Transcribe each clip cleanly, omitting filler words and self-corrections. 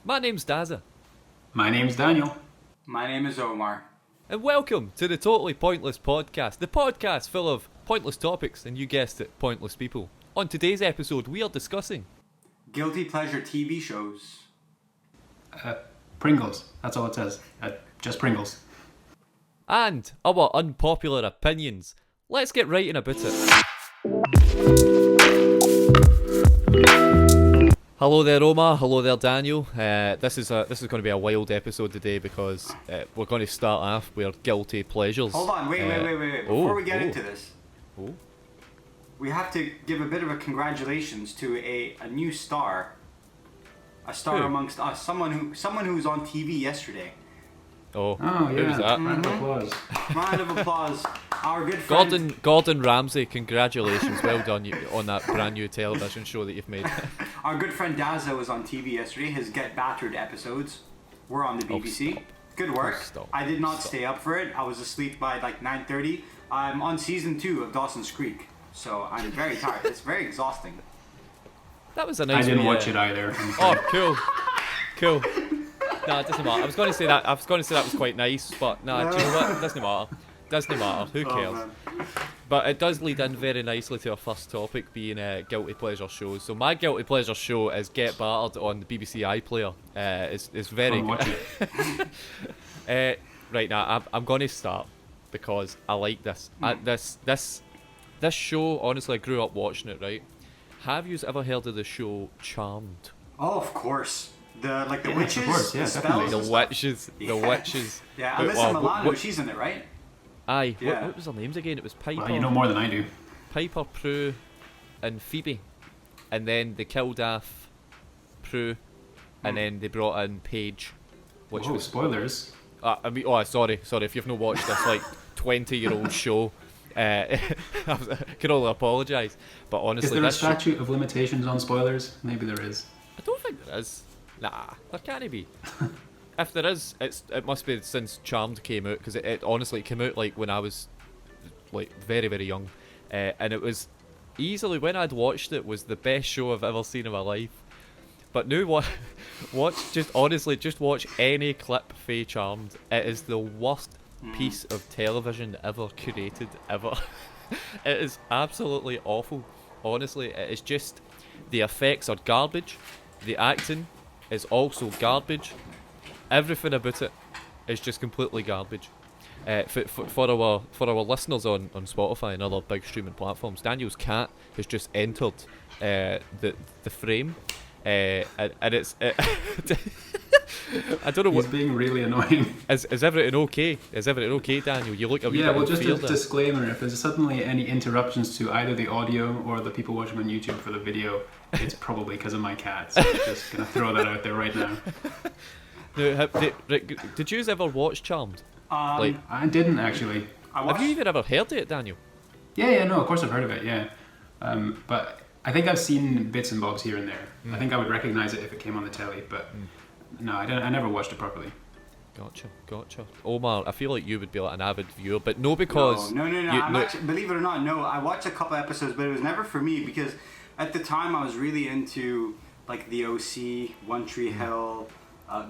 My name's Dazza, My name's Daniel. My name is Omar. and welcome to the Totally Pointless Podcast, the podcast full of pointless topics, and you guessed it, pointless people. On today's episode, we are discussing Guilty pleasure TV shows. Pringles. That's all it says. Just Pringles. and our unpopular opinions. Let's get right in about it. Hello there, Omar. Hello there, Daniel. This is going to be a wild episode today because we're going to start off with guilty pleasures. Hold on, wait. Before we get into this, Oh. we have to give a bit of a congratulations to a new star. A star Who? amongst us. Someone who was on TV yesterday. Oh, Oh, who yeah. was that? Round of applause. Round of applause. Our good friend. Gordon Ramsay, congratulations. Well done on that brand new television show that you've made. Our good friend Dazza was on TV yesterday. His Get Battered episodes were on the BBC. stop. Good work. Stop. I did not Stop. stay up for it. I was asleep by like 9:30. I'm on season 2 of Dawson's Creek, so I'm very tired. It's very exhausting. That was a I nice didn't wee, watch it either. Oh, cool. No, it doesn't matter. I was going to say that was quite nice, but no, do you know what? It doesn't matter. Who cares? man. But it does lead in very nicely to our first topic, being guilty pleasure shows. So my guilty pleasure show is Get Battered on the BBC iPlayer. It's very Go and good. watch Right now, I'm going to start because I like this. This show, honestly, I grew up watching it. Right? Have you ever heard of the show Charmed? Oh, of course. The Yeah, witches, of course, yeah, the definitely. spells. The and stuff. witches. The Yeah. witches. Yeah, But, Alyssa Milano, what- she's in it, right? Aye. Yeah. What was their names again? It was Piper. Well, you know more than I do. Piper, Prue, and Phoebe, and then they killed off Prue, and then they brought in Paige, which Whoa, was spoilers. sorry. If you've not watched this like 20-year-old show, I can only apologise. But honestly, Is there a this show- statute of limitations on spoilers? Maybe there is. I don't think there is. Nah, there can't be. If there is, it must be since Charmed came out, because it honestly came out like when I was like very, very young, and it was easily, when I'd watched it, was the best show I've ever seen in my life. But now just watch any clip for Charmed. It is the worst piece of television ever created ever. It is absolutely awful. Honestly, it is just, the effects are garbage. The acting is also garbage. Everything about it is just completely garbage. For our listeners on Spotify and other big streaming platforms, Daniel's cat has just entered the frame, and it's I don't know He's what. being really annoying. Is everything okay? Is everything okay, Daniel? You look a wee Yeah, bit well, just a feared there. disclaimer. If there's suddenly any interruptions to either the audio or the people watching on YouTube for the video, it's probably because of my cat. So I'm just going to throw that out there right now. Now, did you ever watch Charmed? Like, I didn't actually. I have watched, you even ever heard of it, Daniel? Yeah, no, of course I've heard of it, yeah. But I think I've seen bits and bobs here and there. I think I would recognize it if it came on the telly, but no, I never watched it properly. Gotcha. Omar, I feel like you would be like an avid viewer, but no, because No. you- I'm actually, believe it or not, no. I watched a couple episodes, but it was never for me because at the time I was really into like the OC, One Tree Hill,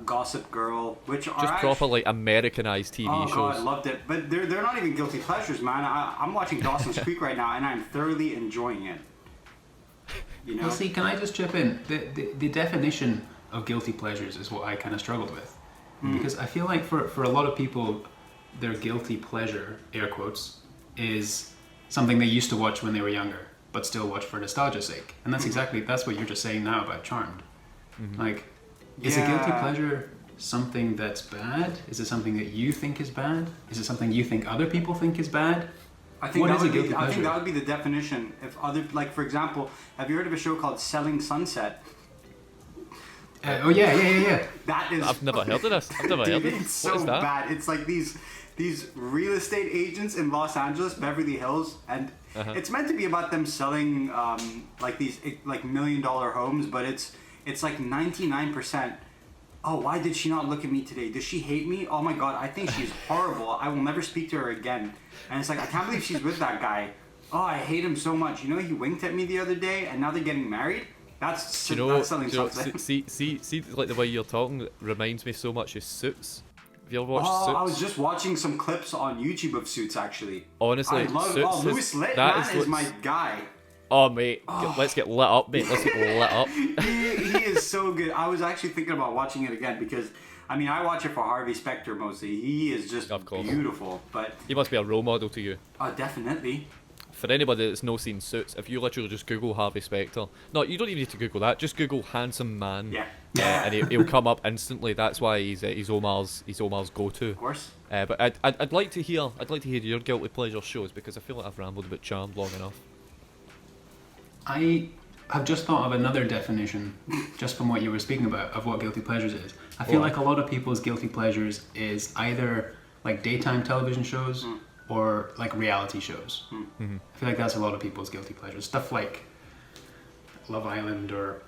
Gossip Girl, which are just actually, proper like Americanized TV Oh shows. god, I loved it. But they're not even guilty pleasures, man. I'm watching Dawson's Creek right now, and I'm thoroughly enjoying it. You know? Well, see, can I just chip in? The definition of guilty pleasures is what I kind of struggled with. Because I feel like for a lot of people, their guilty pleasure, air quotes, is something they used to watch when they were younger, but still watch for nostalgia's sake. And that's what you're just saying now about Charmed. Like, is a guilty Yeah. pleasure something that's bad? Is it something that you think is bad? Is it something you think other people think is bad? I think What that is a would be. guilty I think pleasure? that would be the definition. If other, like for example, have you heard of a show called Selling Sunset? Oh yeah. That is. I've never heard of this. I've never heard of Dude, this. it's What so is that? bad. It's like these real estate agents in Los Angeles, Beverly Hills, and it's meant to be about them selling like these like $1 million homes, but it's like 99%. Oh, why did she not look at me today? Does she hate me? Oh my god, I think she's horrible. I will never speak to her again. And it's like, I can't believe she's with that guy. Oh, I hate him so much. You know, he winked at me the other day, and now they're getting married. That's Do you know? that's selling something. See, like the way you're talking reminds me so much of Suits. Have you ever watched Oh, Suits? I was just watching some clips on YouTube of Suits actually. Honestly, I love Suits Louis Litt, that man, is what's- my guy. Oh mate, let's get lit up, mate. Let's get lit up. He is so good. I was actually thinking about watching it again because I mean I watch it for Harvey Specter mostly. He is just Of course. beautiful. But He must be a role model to you. definitely. For anybody that's no seen Suits, if you literally just Google Harvey Specter, no, you don't even need to Google that. Just Google handsome man, Yeah. and he'll come up instantly. That's why he's Omar's go-to. Of course. But I'd like to hear your guilty pleasure shows because I feel like I've rambled about Charmed long enough. I have just thought of another definition, just from what you were speaking about, of what guilty pleasures is. I feel What? like a lot of people's guilty pleasures is either like daytime television shows or like reality shows. Mm-hmm. I feel like that's a lot of people's guilty pleasures. Stuff like Love Island or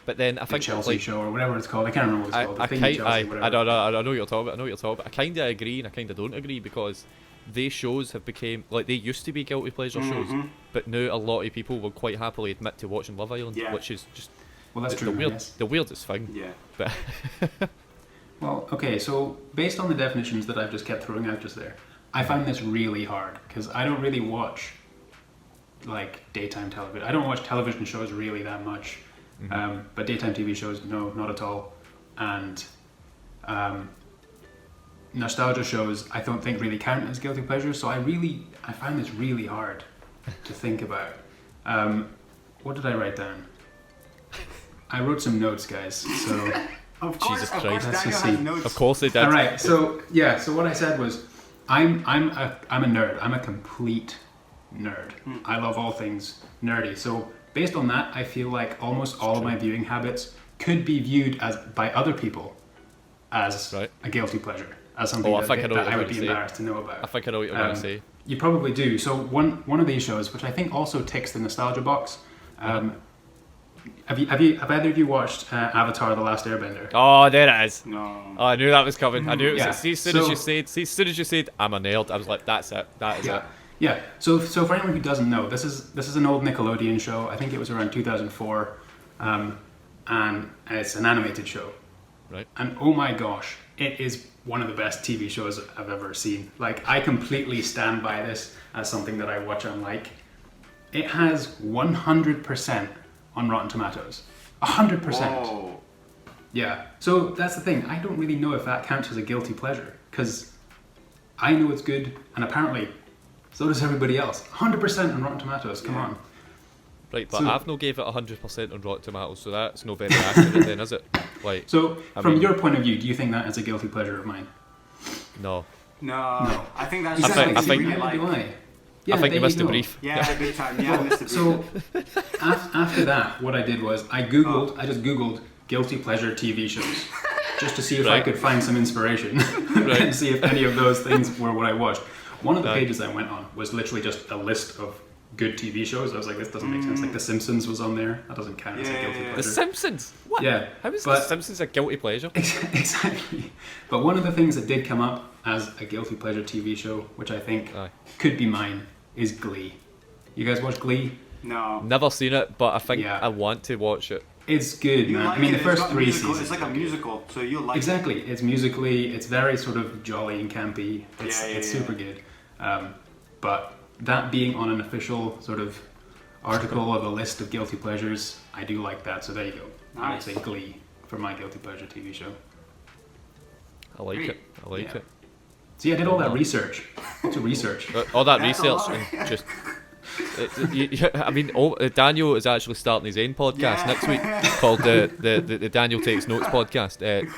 But then I the think Chelsea like, show or whatever it's called. I can't remember what it's called. The Thing in Chelsea, I whatever. don't know. I know what you're talking about. I know what you're talking about. I kind of agree and I kind of don't agree because they shows have become like they used to be guilty pleasure shows, but now a lot of people will quite happily admit to watching Love Island, Yeah. which is just Well, that's true. Yes. the weirdest thing. Yeah. But Well, okay, so based on the definitions that I've just kept throwing out just there, I find this really hard because I don't really watch like daytime television. I don't watch television shows really that much, but daytime TV shows, no, not at all. And nostalgia shows, I don't think really count as guilty pleasures. So I find this really hard to think about. What did I write down? I wrote some notes, guys. So. Of course, Jesus of course, Christ. Daniel Let's has see. notes. of course they did. All right. So yeah. So what I said was, I'm a nerd. I'm a complete nerd. I love all things nerdy. So based on that, I feel like almost all of my viewing habits could be viewed as by other people as Right. a guilty pleasure, as something Oh, I that, think I know that what I you're would be gonna say. embarrassed to know about. I think I know what you're going to say. You probably do. So one of these shows, which I think also ticks the nostalgia box. Have either of you watched Avatar: The Last Airbender? Oh, there it is. No. Oh, I knew that was coming. I knew it was. Yeah. See, as soon as So- you said, I'm a nerd. I was like, that's it. That is Yeah. it. Yeah. So for anyone who doesn't know, this is an old Nickelodeon show. I think it was around 2004, and it's an animated show. Right. And oh my gosh, it is one of the best TV shows I've ever seen. Like, I completely stand by this as something that I watch and like. It has 100% on Rotten Tomatoes. 100%. Whoa. Yeah. So that's the thing. I don't really know if that counts as a guilty pleasure because I know it's good, and apparently so does everybody else. 100% on Rotten Tomatoes. Come Yeah. on. Right, but So- I've not gave it 100% on Rotten Tomatoes, so that's no very accurate then, is it? Like, So I from mean- your point of view, do you think that is a guilty pleasure of mine? no. No. I think that's Exactly. just I think- really Neither do like. I. Yeah, I think there you missed the go. brief. Yeah, big time. Yeah, I missed the So brief. after that, what I did was I just googled guilty pleasure TV shows just to see if I Right. could find some inspiration Right. and see if any of those things were what I watched. One of the Right. pages I went on was literally just a list of good TV shows. I was like, this doesn't make sense. Like The Simpsons was on there. That doesn't count as a Yeah, guilty yeah, yeah. The pleasure. Simpsons? What? Yeah, How is but- The Simpsons a guilty pleasure? Exactly. But one of the things that did come up as a guilty pleasure TV show, which I think Aye. could be mine, is Glee. You guys watch Glee? No. Never seen it, but I think Yeah. I want to watch it. It's good, You man. like I mean, it. the first It's got 3 musical. seasons. It's like a are good. musical, so you'll like it. Exactly. It's musically, it's very sort of jolly and campy. It's, Yeah, yeah, it's yeah. super good. But that being on an official sort of article of a list of guilty pleasures, I do like that. So there you go. I would Nice. say Glee for my guilty pleasure TV show. I like Great. it. I like Yeah. it. So yeah, I did all that research. Lots of research. All that That's a research lot. and just. I mean, Daniel is actually starting his own podcast Yeah. next week called the Daniel Takes Notes podcast.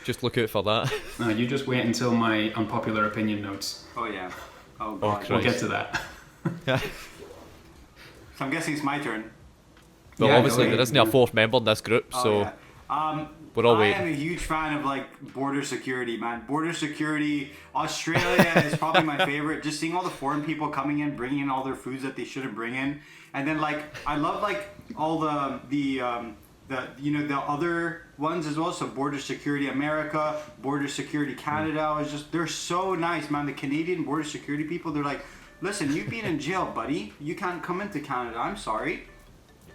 Just look out for that. No, you just wait until my unpopular opinion notes. Oh yeah. Oh Oh, god. Christ. We'll get to that. So I'm guessing it's my turn. But Yeah, obviously go there ahead. isn't a fourth member in this group, Oh, so yeah. we're all I waiting. am a huge fan of like border security, man. Border security. Australia is probably my favorite. Just seeing all the foreign people coming in, bringing in all their foods that they shouldn't bring in, and then like I love like all the you know the other ones as well. So border security America, border security Canada is just they're so nice, man. The Canadian border security people, they're like, listen, you've been in jail, buddy. You can't come into Canada. I'm sorry.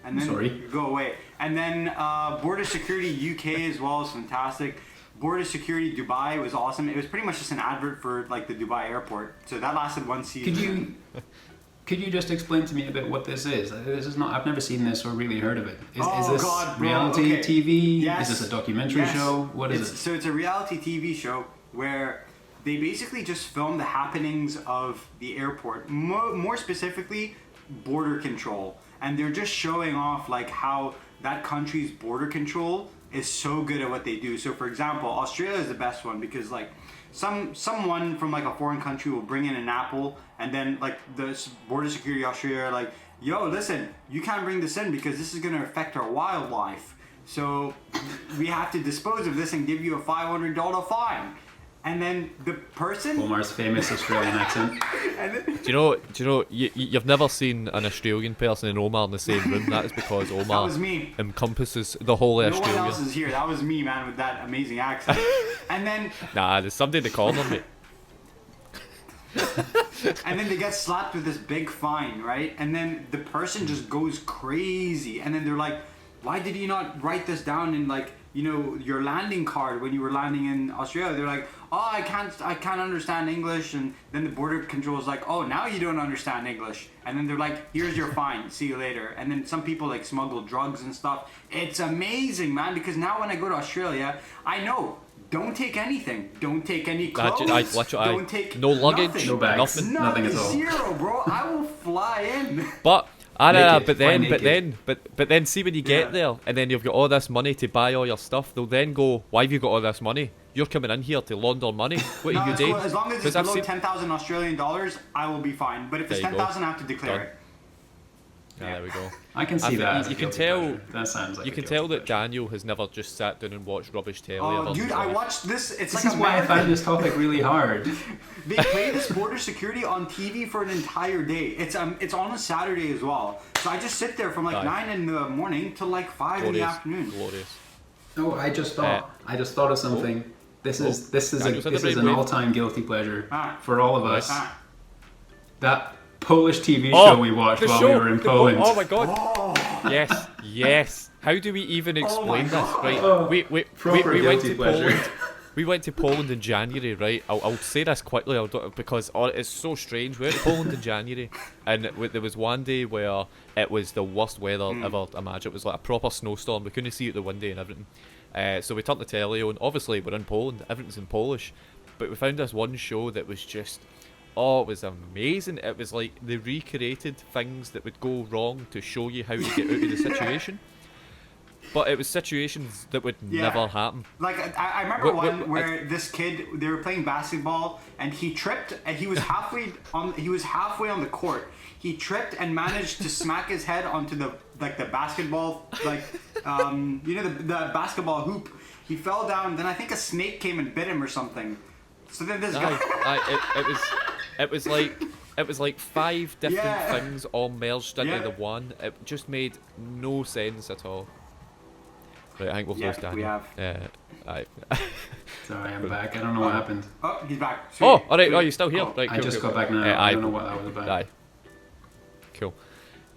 and then Sorry. go away. And then border security UK as well is fantastic. Border security Dubai was awesome. It was pretty much just an advert for like the Dubai airport. So that lasted one season. Could you just explain to me a bit what this is? This is not. I've never seen this or really heard of it. Is this God, bro. reality TV? Yes. Is this a documentary show? What is it? So it's a reality TV show where they basically just film the happenings of the airport, more specifically border control, and they're just showing off like how that country's border control is so good at what they do. So for example, Australia is the best one because like someone from like a foreign country will bring in an apple, and then like the border security Australia are like, yo, listen, you can't bring this in because this is going to affect our wildlife, so we have to dispose of this and give you a $500 fine. And then the person... Omar's famous Australian accent. And Do you know, you've never seen an Australian person and Omar in the same room. That is because that Omar was me. encompasses the whole of No one Australia. else is here. That was me, man, with that amazing accent. And then Nah, there's somebody in the corner, mate. and then they get slapped with this big fine, right? And then the person just goes crazy. And then they're like, why did you not write this down in like, you know, your landing card when you were landing in Australia? They're like, oh, I can't understand English. And then the border control is like, oh, now you don't understand English. And then they're like, here's your fine, see you later. And then some people like smuggle drugs and stuff. It's amazing, man, because now when I go to Australia, I know, don't take anything. Don't take any clothes. Don't take no luggage, nothing. No bags. nothing. Nothing at all. Zero, bro. I will fly in. But Naked, but then see when you get Yeah. there and then you've got all this money to buy all your stuff, they'll then go, why have you got all this money? You're coming in here to launder money. What are you it's doing? cool. As long as it's 'Cause I've below seen- 10,000 Australian dollars, I will be fine. But if it's There you go. 10,000, I have to declare Done. it. Yeah, there we go. I can see think that. you as a can guilty tell- pleasure. That sounds like You a can guilty tell that pleasure. Daniel has never just sat down and watched rubbish telly. ever Oh, in dude, his I life. watched this. It's This like is a why I marathon. find this topic really hard. They play this border security on TV for an entire day. It's on a Saturday as well. So I just sit there from like Aye. 9 in the morning till like 5 in the Glorious, afternoon. glorious. No, I just thought of something. This is Daniel's had a an brainwave. all-time guilty pleasure Ah. for all of us. Ah. That Polish TV Oh, show we watched the while show, we were in the Poland. Oh my god. Oh, Yes, yes. How do we even explain this? God. Right, Oh, we proper went guilty to pleasure. Poland. We went to Poland in January, right? I'll say this quickly, because it's so strange. We went to Poland in January, and there was one day where it was the worst weather ever imagined. It was like a proper snowstorm. We couldn't see out the window and everything. So we turned the telly on. Obviously, we're in Poland. Everything's in Polish, but we found this one show that was just, oh, it was amazing. It was like they recreated things that would go wrong to show you how to get out of the situation. But it was situations that would Yeah. never happen. like I remember What- one where this kid, they were playing basketball and he tripped and he was halfway on the court. He tripped and managed to smack his head onto the basketball you know the basketball hoop. He fell down. Then I think a snake came and bit him or something. So then this guy. It was like 5 different Yeah. things all merged into Yeah. the one. It just made no sense at all. Right, I think we've Yeah, lost Daniel. we have. Aye. Sorry, I'm back. I don't know what happened. Oh, he's back. Sweet. Oh, alright. Sweet. Oh, you're still here. Oh, Right, I cool, just cool. got back now. Aye. I don't know what that was about. Aye. Cool.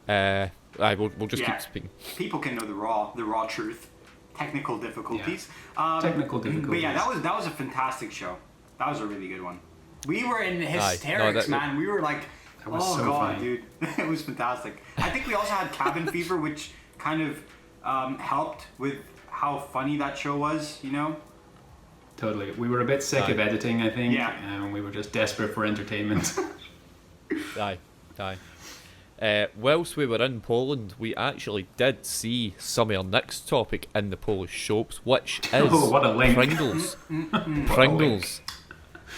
Aye, we'll just Yeah. keep speaking. People can know the raw truth. Technical difficulties. Technical But yeah, difficulties. that was a fantastic show. That was a really good one. We were in No, hysterics, man. We were like, That was oh so god, funny. dude, it was fantastic. I think we also had cabin fever, which kind of helped with how funny that show was. You know. Totally. We were a bit sick of Aye. editing, I think, Yeah. and we were just desperate for entertainment. Aye. Whilst we were in Poland, we actually did see some of our next topic in the Polish shops, which is Oh, what a link. Pringles. link. Pringles.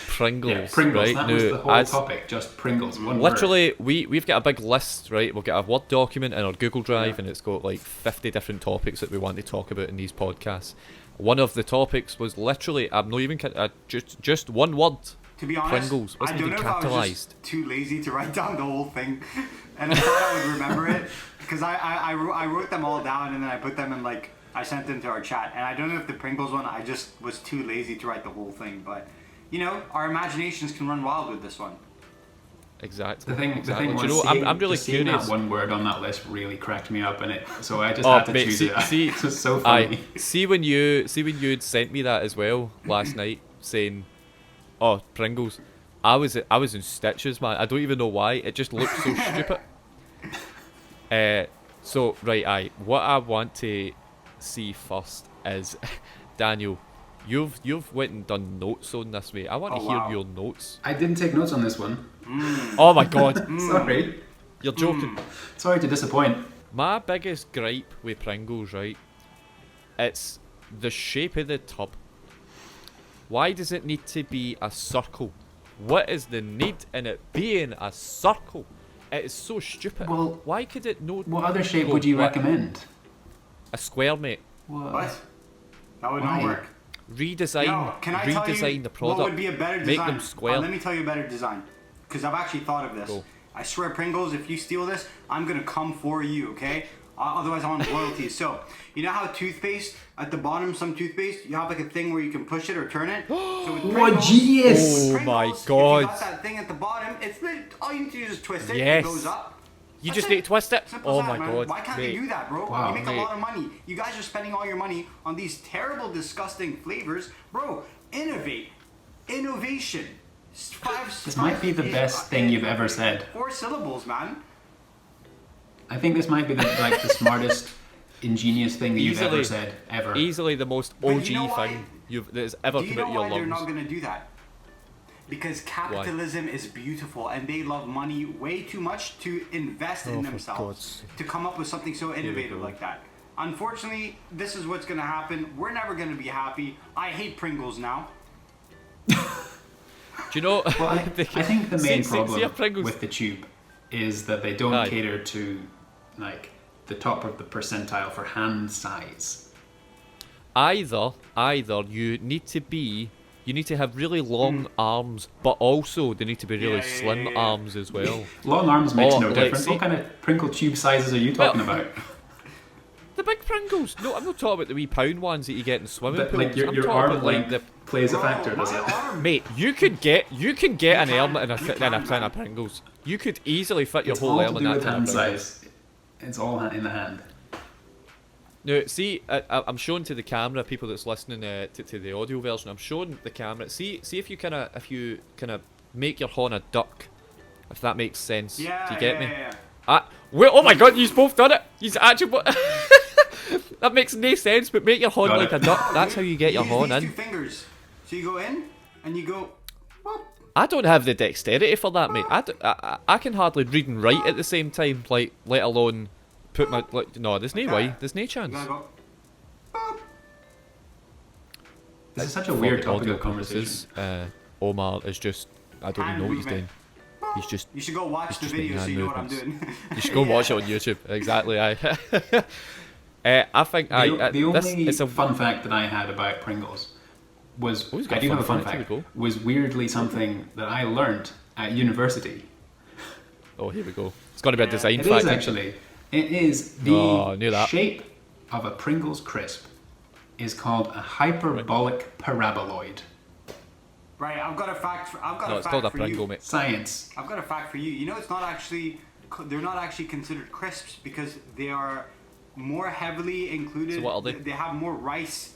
Pringles. Yeah, Pringles. Right? That was Now, the whole as- topic. Just Pringles. One Literally, we've got a big list, right? We've got a Word document in our Google Drive, Yeah. and it's got like 50 different topics that we want to talk about in these podcasts. One of the topics was literally, I'm not even kidding, just one word. To be honest, Pringles. I Wasn't don't even know if I was capitalised. just too lazy to write down the whole thing, and I thought I would remember it because I wrote them all down and then I put them in like I sent them to our chat. And I don't know if the Pringles one, I just was too lazy to write the whole thing. But you know, our imaginations can run wild with this one. Exactly. The thing exactly. was, Do you know, seeing, I'm really just seeing curious. that one word on that list really cracked me up, and so I just Oh, had to mate, choose see, it. see, It was so funny. see when you'd sent me that as well last night, saying, "Oh, Pringles," I was in stitches, man. I don't even know why. It just looked so stupid. So right, what I want to see first is Daniel. You've went and done notes on this, mate. I want to hear your notes. I didn't take notes on this one. Oh my god, Sorry. you're joking. Sorry to disappoint. My biggest gripe with Pringles, right? It's the shape of the tub. Why does it need to be a circle? What is the need in it being a circle? It is so stupid. Well, why could it not? What other shape go would you what? recommend? A square, mate. What? That would Why? not work. Redesign, Yo, can I tell redesign you the product. what would be a better design? Make them square. Let me tell you a better design. Because I've actually thought of this. Go. I swear, Pringles, if you steal this, I'm going to come for you, okay? Otherwise, I want royalties. So, you know how toothpaste, at the bottom, some toothpaste, you have like a thing where you can push it or turn it? So with What genius! Oh my Pringles, god. If you got that thing at the bottom, all you need to do is twist it. Yes. It goes up. You That's just it. need to twist it. Simple Oh as that, my man. god. Why can't mate. they do that, bro? Wow. You make Mate. a lot of money. You guys are spending all your money on these terrible, disgusting flavors. Bro, innovate. Innovation. This might be the best thing you've ever said. 4 syllables, man. I think this might be the smartest, ingenious thing that you've ever Easily. said, ever. Easily the most But OG you know why? thing that has ever Do you come out know of why your they're not lungs. going to do that? Because capitalism is beautiful and they love money way too much to invest in for themselves God's to come up with something so innovative go. like that. Unfortunately, this is what's going to happen. We're never going to be happy. I hate Pringles now. Do you know? Well, I think the main see a problem Pringles. with the tube is that they don't Aye. cater to like the top of the percentile for hand size. Either you need to have really long arms, but also they need to be really slim arms as well. Long arms makes Oh, no like, difference. see- What kind of Pringle tube sizes are you talking about? The big Pringles. No, I'm not talking about the wee pound ones that you get in swimming But pools. like your I'm arm talking about length like plays a Bro, factor, does my it? arm. mate. You can get an can, arm in you a can, tin man. of Pringles. You could easily fit your It's whole all arm to in do that with tin of hand Pringles. size. It's all in the hand. No, see, I'm showing to the camera, people that's listening to the audio version. I'm showing the camera. See if you kind of make your horn a duck, if that makes sense. Yeah, Do you get me? yeah. Wait, oh my god, you've both done it. You've actually. That makes no sense, but make your horn Got like it. a duck. That's how you get your use horn these in. 2 fingers. So you go in and you go. Whoop. I don't have the dexterity for that, mate. I can hardly read and write at the same time, like, let alone put my. Like, no, there's no Okay. way. There's no chance. You gotta go. Boop. This is such a For weird the topic audio of conversation. purposes, Omar is just. I don't even Hand know what he's movement. doing. He's just. You should go watch It's the just making video so hand you know what I'm movements. doing. You should go watch it on YouTube. Exactly. I think The this only it's a fun fact that I had about Pringles was, Oh, he's got I a do fun have a fun fact, here fact, we go. was weirdly something that I learnt at university. Oh, here we go. It's got to be a Yeah. design It fact. is actually. It is the Oh, I knew that. shape of a Pringles crisp is called a hyperbolic paraboloid. Right, I've got a fact. I've got No, a it's fact called a for Pringle, you. mate. Science. I've got a fact for you. You know, it's not actually. They're not actually considered crisps because they are more heavily included. So what are they? They have more rice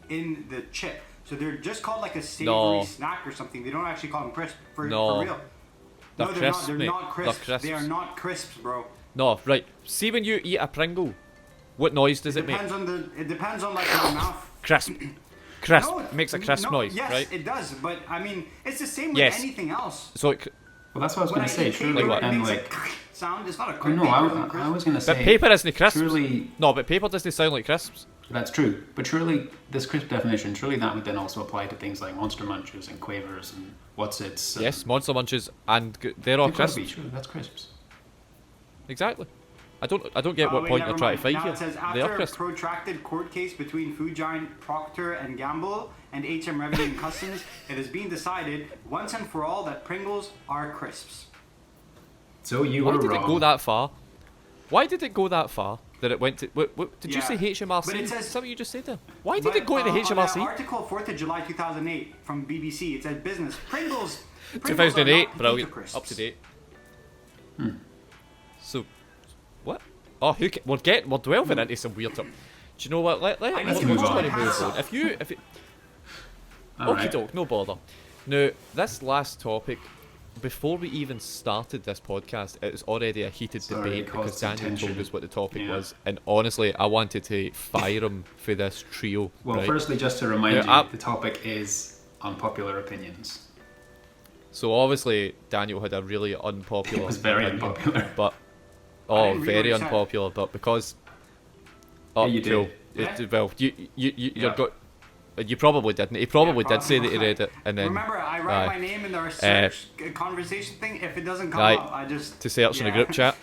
in the chip, so they're just called like a savory No. snack or something. They don't actually call them crisps for No. real. They're no, crisps, they're mate. not crisps. They're crisps. They are not crisps, bro. No, right. See when you eat a Pringle, what noise does it make? It depends on like my mouth. Crisp. Crisp. No, It makes a crisp no, noise, yes, right? it does. But I mean, it's the same with Yes. anything else. So, Well, that's what I was When going I to say. eat Surely, paper, Like what? it and makes like, a sound. It's not a oh, crisp. no, Paper I isn't crisp. was going to say. but paper isn't crisps. Surely, No, but paper doesn't sound like crisps. that's true. But surely, this crisp definition, surely that would then also apply to things like Monster Munches and Quavers and What's Its. Yes, Monster Munches, and they're all They've got to crisps. be, surely that's crisps. Exactly. I don't get Oh, what wait, point never you're trying to mind. fight Now here. it says, They are after a crisps. protracted court case between food giant Procter and Gamble and HM Revenue and Customs, it has been decided once and for all that Pringles are crisps. So you Why were did wrong. it go that far? Why did it go that far that it went to? Did you Yeah. say HMRC? But it says- Is that what you just said there? Why did But, it go to the on HMRC? the article 4th of July 2008 from BBC, it said business Pringles. 2008, are not brilliant, potato crisps. up to date. So, what? Oh, we're delving into some weird stuff. Do you know what? Let's move just on. let it move on. If you All okie right. doke, no bother. Now, this last topic, before we even started this podcast, it was already a heated Sorry, debate it caused because some Daniel tension. told us what the topic Yeah. was, and honestly, I wanted to fire him for this trio. Well, right? firstly, just to remind Yeah, you, the topic is unpopular opinions. So obviously, Daniel had a really unpopular. It was very opinion, unpopular. but didn't read very what you said. unpopular. But because oh, Yeah, you cool. did. Yeah. Well, you're Yeah. got. You probably didn't. He probably Yeah, did say that he read it, and then Remember, I write aye. my name in our search conversation thing. If it doesn't come Aye. up, I just to search in the group chat.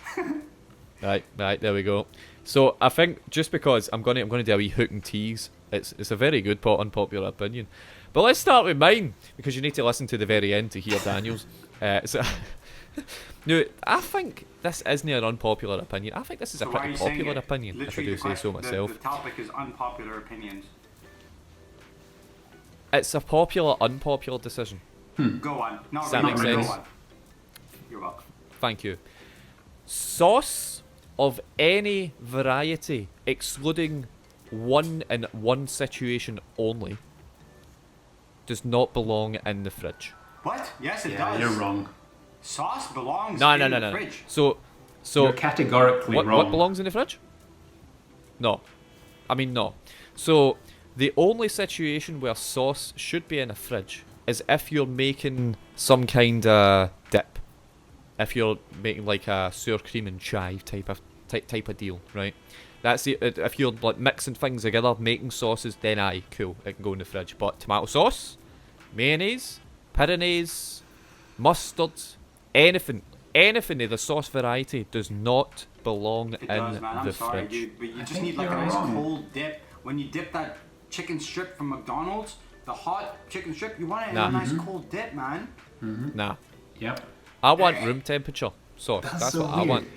Right, there we go. So I think just because I'm gonna do a wee hook and tease. It's a very good unpopular opinion, but let's start with mine because you need to listen to the very end to hear Daniel's. So no, I think this isn't an unpopular opinion. I think this is a So why are pretty you saying popular it? opinion, if I Literally do the say so question- myself. The topic is unpopular opinions. It's a popular, unpopular decision. Go on. Not Does that really. make Go sense? on. You're welcome. Thank you. Sauce of any variety, excluding one in one situation only, does not belong in the fridge. What? Yes, it Yeah, does. you're wrong. Sauce belongs No, in no, the no. fridge. So You're categorically what wrong. belongs in the fridge? No. I mean, no. So the only situation where sauce should be in a fridge is if you're making some kind of dip. If you're making like a sour cream and chive type of deal, right? That's it. If you're like mixing things together, making sauces, then aye, cool, it can go in the fridge. But tomato sauce, mayonnaise, peronaise, mustard, anything of the sauce variety does not belong It in does, man. I'm the sorry, fridge. dude, but you just think need like a you're nice wrong. cold dip. When you dip that chicken strip from McDonald's, the hot chicken strip, you want it in Nah. a nice cold dip, man. Nah, Yep. I want room temperature sauce. That's so what I weird. want.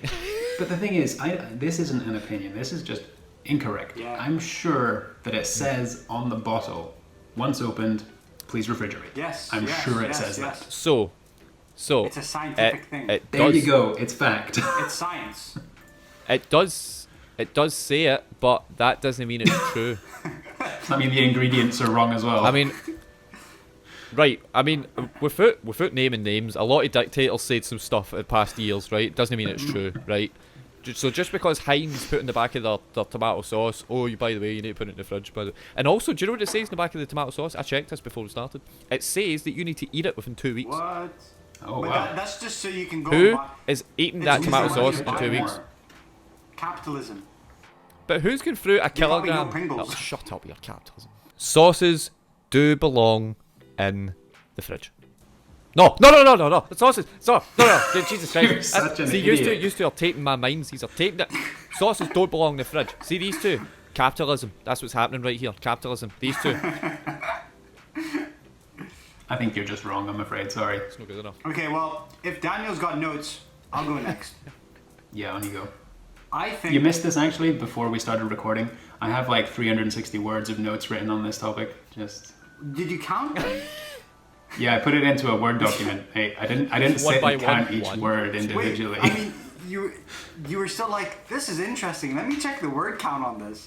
But the thing is, this isn't an opinion. This is just incorrect. Yeah. I'm sure that it says on the bottle, once opened, please refrigerate. Yes. I'm yes, sure it yes, says yes. that. So It's a scientific thing. It There does, you go. It's fact. It's science. It does say it, but that doesn't mean it's true. I mean, the ingredients are wrong as well. I mean, right. I mean, without naming names, a lot of dictators said some stuff in past years, right? Doesn't mean it's true, right? So just because Heinz put in the back of their tomato sauce, oh, by the way, you need to put it in the fridge. By the and also, do you know what it says in the back of the tomato sauce? I checked this before we started. It says that you need to eat it within 2 weeks. What? oh But wow. that's just so you can go. Who and buy- is eating It's that just tomato so sauce you in buy 2 more. weeks? Capitalism. But who's going through a probably know kilogram? Pringles. Oh, shut up, your capitalism. Sauces do belong in the fridge. No. The sauces. No. Jesus Christ. You're such an See, idiot. used to are taping my minds. These are taping it. Sauces don't belong in the fridge. See these two? Capitalism. That's what's happening right here. Capitalism. These two. I think you're just wrong. I'm afraid. Sorry. It's not good enough. Okay, well, if Daniel's got notes, I'll go next. Yeah, on you go. I think. You missed this actually before we started recording. I have like 360 words of notes written on this topic. Just Did you count them? yeah, I put it into a Word document. Hey, I didn't One sit by and count one, each one. word Wait, individually. I mean, you were still like, this is interesting. Let me check the word count on this.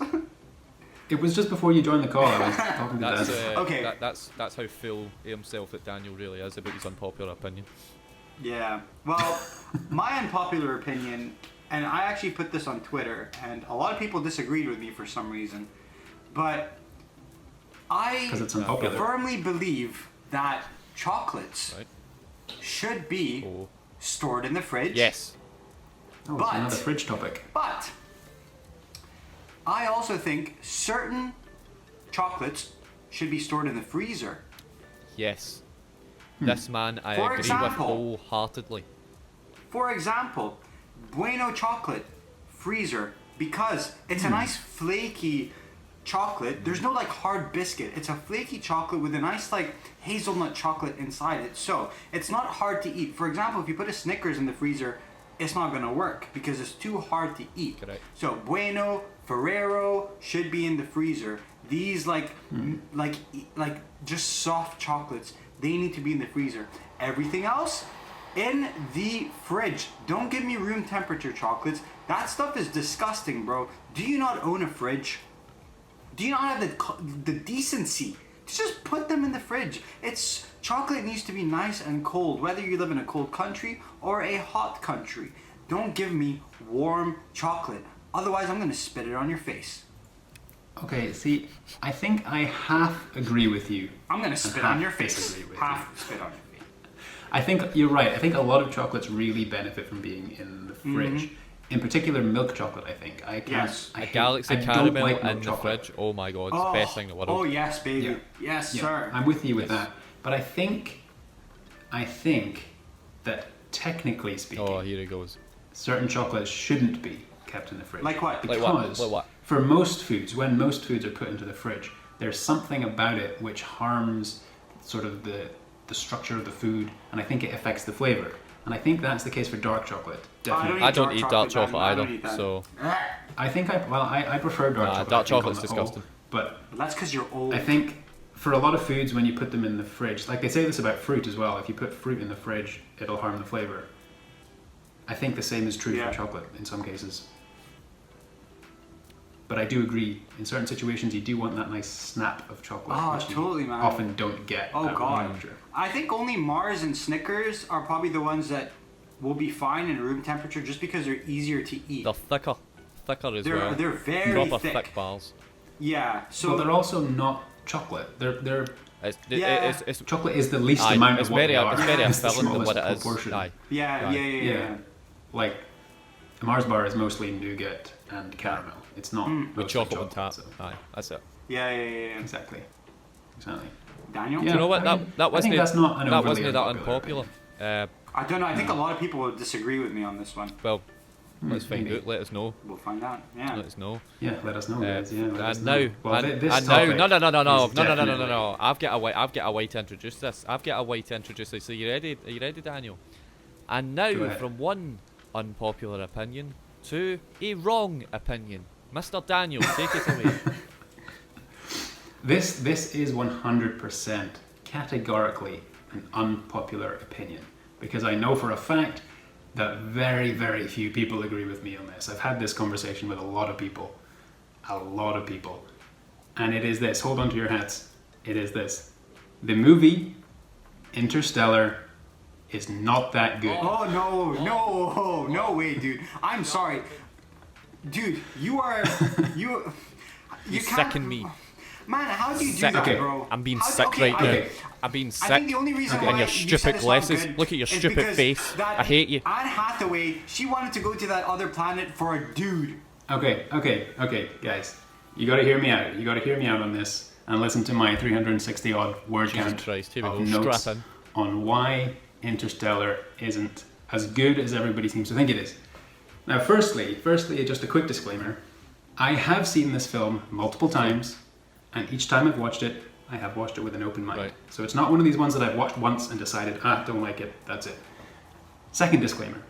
It was just before you joined the call. I was talking to That's Dazza. Okay. That's how full himself that Daniel really is about his unpopular opinion. Yeah. Well, my unpopular opinion, and I actually put this on Twitter, and a lot of people disagreed with me for some reason, but I 'Cause it's unpopular. firmly believe that chocolates Right. should be Oh. stored in the fridge. Yes. Oh, it's but- another fridge topic. But I also think certain chocolates should be stored in the freezer. Yes. This man I For agree example- with wholeheartedly. For example, Bueno chocolate freezer, because it's a nice flaky chocolate. There's no like hard biscuit. It's a flaky chocolate with a nice like hazelnut chocolate inside it. So it's not hard to eat. For example, if you put a Snickers in the freezer, it's not gonna work because it's too hard to eat. Correct. So Bueno, Ferrero should be in the freezer. These like just soft chocolates, they need to be in the freezer. Everything else, in the fridge. Don't give me room temperature chocolates. That stuff is disgusting, bro. Do you not own a fridge? Do you not have the decency to just put them in the fridge? Chocolate needs to be nice and cold, whether you live in a cold country or a hot country. Don't give me warm chocolate. Otherwise, I'm gonna spit it on your face. Okay, see, I think I half agree with you. I'm gonna spit on your face. Disagree with Half spit on your face. I think you're right. I think a lot of chocolates really benefit from being in the fridge. In particular, milk chocolate. I think I can't. Yes. I A hate- Galaxy I don't caramel like milk in the chocolate. fridge. Oh my god, it's the best thing in the world. Oh yes, baby. Yeah. Yes, Yeah, sir. I'm with you with that. But I think that technically speaking, Oh, here it goes. certain chocolates shouldn't be kept in the fridge. Like what? Because Like what? Like what? for most foods, when most foods are put into the fridge, there's something about it which harms sort of the structure of the food, and I think it affects the flavor. And I think that's the case for dark chocolate. Definitely. I don't eat dark chocolate, chocolate I don't either, eat that. so I think I prefer dark chocolate. dark I think, chocolate's on the whole. disgusting. But But that's because you're old. I think for a lot of foods, when you put them in the fridge, like they say this about fruit as well, if you put fruit in the fridge, it'll harm the flavor. I think the same is true Yeah. for chocolate in some cases. But I do agree, in certain situations, you do want that nice snap of chocolate, Oh, which you totally, man. often don't get. Oh out of god. temperature. I think only Mars and Snickers are probably the ones that will be fine in room temperature just because they're easier to eat. they're thicker as well. They're very Proper thick. thick bars. Yeah. So Well, they're also not chocolate. They're Yeah. It's chocolate is the least aye, amount it's of what very they are. it's very It's the unfilling than what it smallest is. proportion. Aye. yeah, Right. yeah. Like a Mars bar is mostly nougat and caramel. It's not With mostly chocolate on top. so- Aye, that's it. Yeah, yeah, yeah, yeah. Exactly. Daniel? Yeah. Do you know what? I mean, That I think wasn't that's not an that overly wasn't that unpopular unpopular. I don't know. I think a lot of people would disagree with me on this one. Well, let's find maybe. out. Let us know. We'll find out. Yeah. Let us know. Yeah, let us know, guys. Yeah, let us And know. now, Well, and, this and now, topic no, is no. definitely- I've got a way to introduce this. I've got a way to introduce this. Are you ready? Are you ready, Daniel? And Go now, ahead. from one unpopular opinion to a wrong opinion, Mr. Daniel, take it away. This is 100% categorically an unpopular opinion because I know for a fact that very, very few people agree with me on this. I've had this conversation with a lot of people, and it is this. Hold on to your hats. It is this. The movie Interstellar is not that good. Oh no way, dude. I'm sorry, dude. You you can't. Sicken me. Man, how do you do Sick. that, Okay. bro? I'm being How- sick okay, right okay. now. I'm being sick. I think the only reason why And your you said stupid it's not glasses. good Look at your is stupid because face. that I hate you. Anne Hathaway, she wanted to go to that other planet for a dude. Okay, guys. You gotta hear me out. You gotta hear me out on this and listen to my 360 odd word Jesus count Christ, here we of go. notes Strap in. on why Interstellar isn't as good as everybody seems to think it is. Now, firstly, just a quick disclaimer. I have seen this film multiple times, and each time I've watched it, I have watched it with an open mind. Right. So it's not one of these ones that I've watched once and decided, don't like it, that's it. Second disclaimer.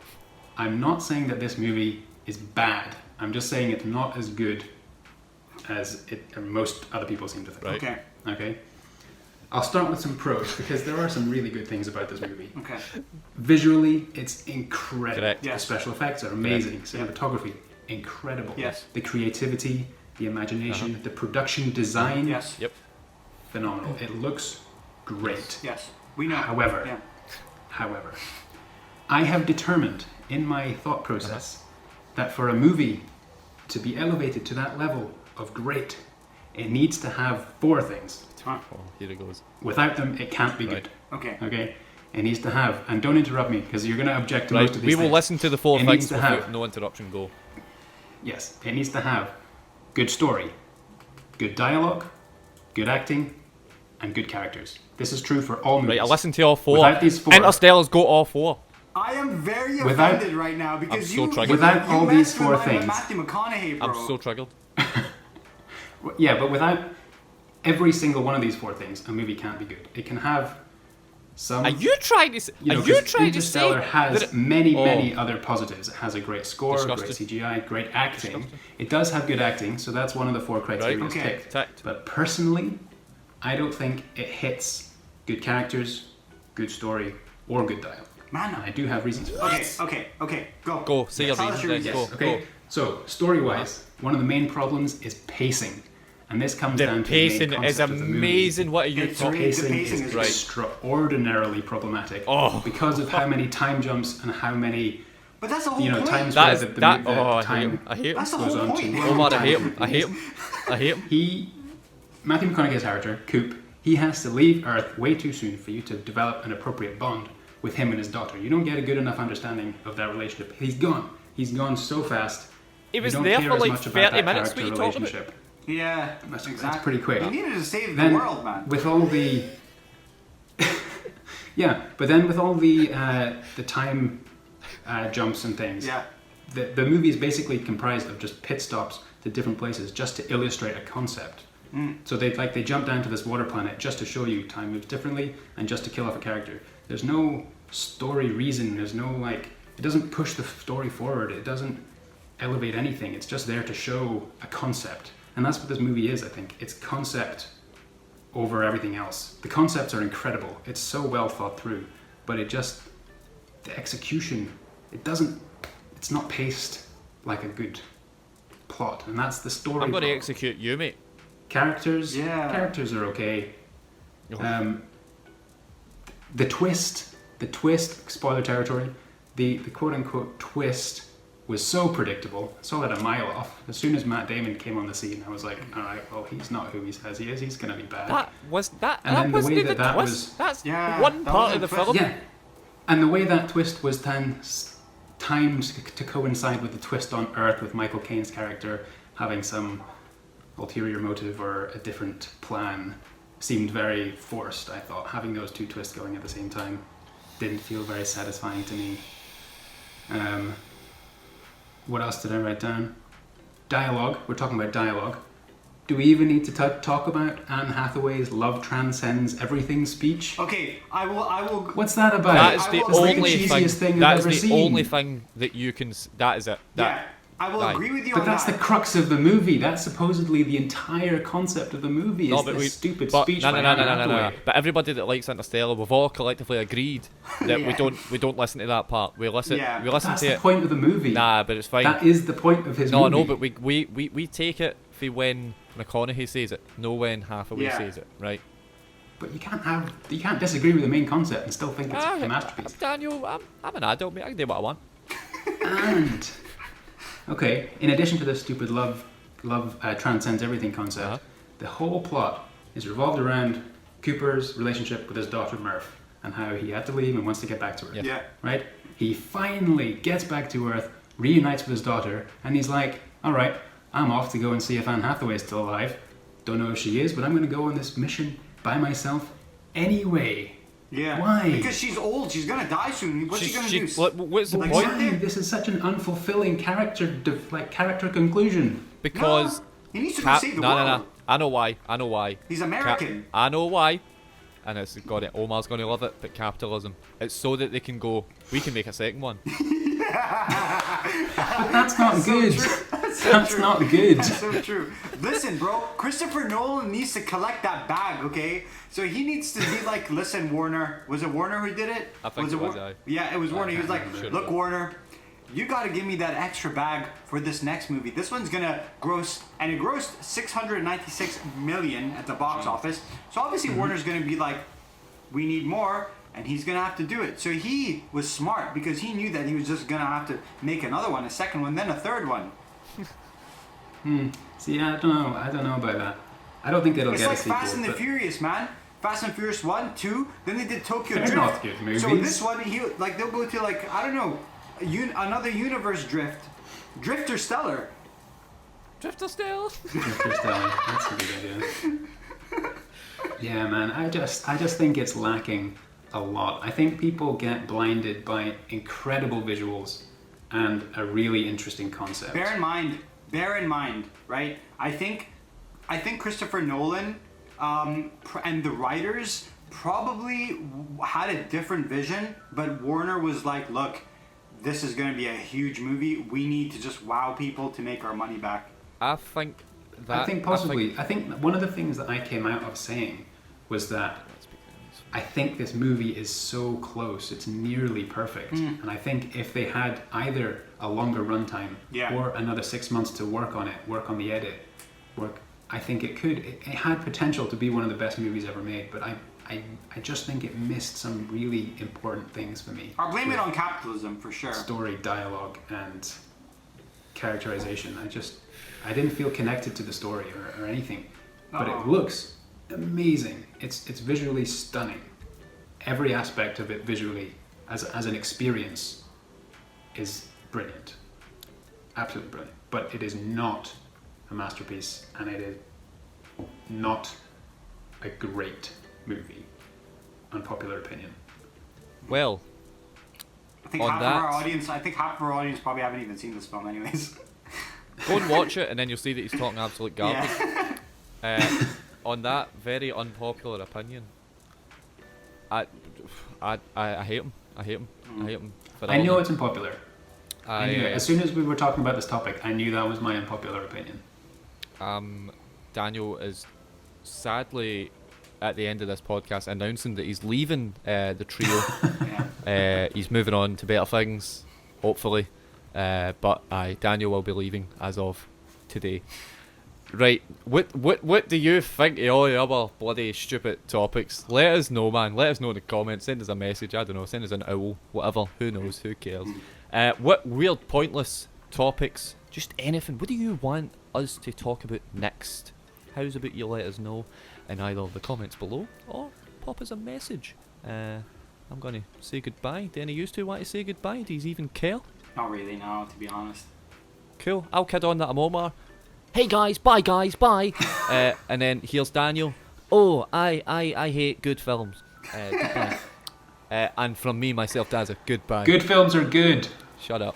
I'm not saying that this movie is bad. I'm just saying it's not as good as most other people seem to think. Right. Okay. Okay? I'll start with some pros, because there are some really good things about this movie. Okay. Visually, it's incredible. Correct. The Yes. special effects are amazing. Cinematography, incredible. Yes. The creativity, the imagination, the production design, Yes. Yep. phenomenal. It looks great. Yes. We know. However, Yeah. However, I have determined in my thought process that for a movie to be elevated to that level of great, it needs to have four things. Huh. Oh, here it goes. Without them, it can't be Right. good. Okay. Okay? It needs to have, and don't interrupt me because you're going to object to Right, most of these we will things. listen to the four It needs things to without have- no interruption. Go. Yes, it needs to have good story, good dialogue, good acting, and good characters. This is true for all movies. Right, I listened to all four. Without these four- Interstellar's got all four. I am very Without- offended right now because I'm so you, triggered. Without you all messed these with four my things. Matthew McConaughey, bro. I'm so triggered. Yeah, but without every single one of these four things, a movie can't be good. It can have some... Are you trying to? You know, Are you 'cause trying to say Interstellar has that? many other positives. It has a great score, great Disgusting. CGI, great acting. Disgusting. It does have good acting, so that's one of the four criteria Right. it's Okay. ticked. Ticked. But personally, I don't think it hits good characters, good story, or good dialogue. Man, And I do have reasons for that. Okay, go. Go, say your Tell us reasons then. Yes, Go, okay. go. So, story-wise, one of the main problems is pacing. And this comes The down to pacing the main is concept of the movie. amazing. What are you It's talking? really- Pacing, the pacing is is right. extraordinarily problematic Oh. because of how many time jumps and how many But that's the whole point. times That where is the that. the Oh, I hate time him. I hate him. That's the goes whole on point. to Oh man, I hate him. I hate him. I hate him. Matthew McConaughey's character, Coop, he has to leave Earth way too soon for you to develop an appropriate bond with him and his daughter. You don't get a good enough understanding of that relationship. He's gone. He's gone so fast. He was you don't there care for as like much about 30 that minutes. What character are you talking about? relationship. Yeah, That's pretty quick. You needed to save Then, the world, man. with all the yeah, but then with all the time jumps and things, Yeah. the movie is basically comprised of just pit stops to different places just to illustrate a concept. So they jump down to this water planet just to show you time moves differently and just to kill off a character. There's no story reason. There's no it doesn't push the story forward. It doesn't elevate anything. It's just there to show a concept, and that's what this movie is. I think it's concept over everything else. The concepts are incredible. It's so well thought through, but the execution, it's not paced like a good plot, and that's the story. I'm going to problem. execute you, mate. Characters are okay. Oh. The twist, spoiler territory, the quote unquote twist was so predictable. I saw that a mile off. As soon as Matt Damon came on the scene, I was like, all right, well, he's not who he says he is. He's going to be bad. That was that. And that then the wasn't way even that the was- twist. That's Yeah, one that part wasn't of the a twist. film. Yeah, and the way that twist was then timed to coincide with the twist on Earth with Michael Caine's character having some ulterior motive or a different plan seemed very forced. I thought having those two twists going at the same time didn't feel very satisfying to me. What else did I write down? Dialogue. We're talking about dialogue. Do we even need to talk about Anne Hathaway's "love transcends everything" speech? Okay, I will. What's that about? That is I the will- It's like the only cheesiest thing That I've is ever the seen. only thing that you can. That is it. Yeah, I will Aye. agree with you But on that's that. the crux of the movie. That's supposedly the entire concept of the movie. Is this stupid speech by Anne Hathaway. But everybody that likes Interstellar, we've all collectively agreed that Yeah. we don't listen to that part. We listen Yeah. we listen That's to the it. point of the movie. Nah, but it's fine. That is the point of his No, movie. no, but we take it for when McConaughey says it, no when Hathaway Yeah. says it, right? But you can't disagree with the main concept and still think it's a masterpiece. Daniel, I'm an adult, mate. I can do what I want. And okay, in addition to this stupid love transcends everything concept, Uh-huh. the whole plot is revolved around Cooper's relationship with his daughter Murph and how he had to leave and wants to get back to her. Yeah. Yeah. Right? He finally gets back to Earth, reunites with his daughter, and he's like, all right, I'm off to go and see if Anne Hathaway's still alive. Don't know if she is, but I'm going to go on this mission by myself anyway. Yeah. Why? Because she's old. She's gonna die soon. What's she gonna do? What's the Like, point? what? Why? This is such an unfulfilling character conclusion. Because No, he needs to go save the no, world. no. I know why. He's American. I know why. And it's got it. Omar's going to love it. But capitalism. It's so that they can go. We can make a second one. But that's not good. So That's true. not good. That's so true. Listen, bro, Christopher Nolan needs to collect that bag, okay? So he needs to be like, listen, Warner. Was it Warner who did it? I think it was, aye. Yeah, it was Warner. He was like, Should've look, been. Warner, you got to give me that extra bag for this next movie. This one's gonna gross, and it grossed 696 million at the box office. So obviously Warner's gonna be like, we need more, and he's gonna have to do it. So he was smart because he knew that he was just gonna have to make another one, a second one, then a third one. See, I don't know about that. I don't think it'll It's get like a sequel. Fast and the but Furious, man. Fast and Furious 1, 2, then they did Tokyo They're Drift. not good So movies. this one, they'll go to like, I don't know, another universe drift. Drifter Stellar. Drifter still. Interstellar. That's a good idea. Yeah, man. I just think it's lacking a lot. I think people get blinded by incredible visuals and a really interesting concept. Bear in mind, right? I think Christopher Nolan and the writers probably had a different vision, but Warner was like, look, this is going to be a huge movie. We need to just wow people to make our money back. I think that. I think possibly. I think one of the things that I came out of saying was that I think this movie is so close. It's nearly perfect. And I think if they had either a longer runtime or another 6 months to work on it, work on the edit, I think it had potential to be one of the best movies ever made, but I just think it missed some really important things for me. I'll blame it on capitalism for sure. Story, dialogue, and characterization. I didn't feel connected to the story or anything, but it looks amazing. It's visually stunning. Every aspect of it visually, as an experience, is brilliant. Absolutely brilliant. But it is not a masterpiece, and it is not a great movie. Unpopular opinion. Well, I think half of our audience probably haven't even seen this film anyways. go and watch it, and then you'll see that he's talking absolute garbage. On that very unpopular opinion, I hate him. I hate him. I hate him. I know it's unpopular. I knew it. As soon as we were talking about this topic, I knew that was my unpopular opinion. Daniel is sadly at the end of this podcast announcing that he's leaving the trio. He's moving on to better things, hopefully. But Daniel will be leaving as of today. Right, what do you think of all the other bloody stupid topics? Let us know, man. Let us know in the comments. Send us a message. I don't know. Send us an owl. Whatever. Who knows? Who cares? What weird, pointless topics? Just anything. What do you want us to talk about next? How's about you let us know in either the comments below or pop us a message. I'm going to say goodbye. Do any of you two want to say goodbye? Do you even care? Not really, no, to be honest. Cool. I'll kid on that I'm Omar. Hey guys, bye. And then here's Daniel. Oh, I hate good films. Goodbye. And from me, myself, Dazza, goodbye. Good films are good. Shut up.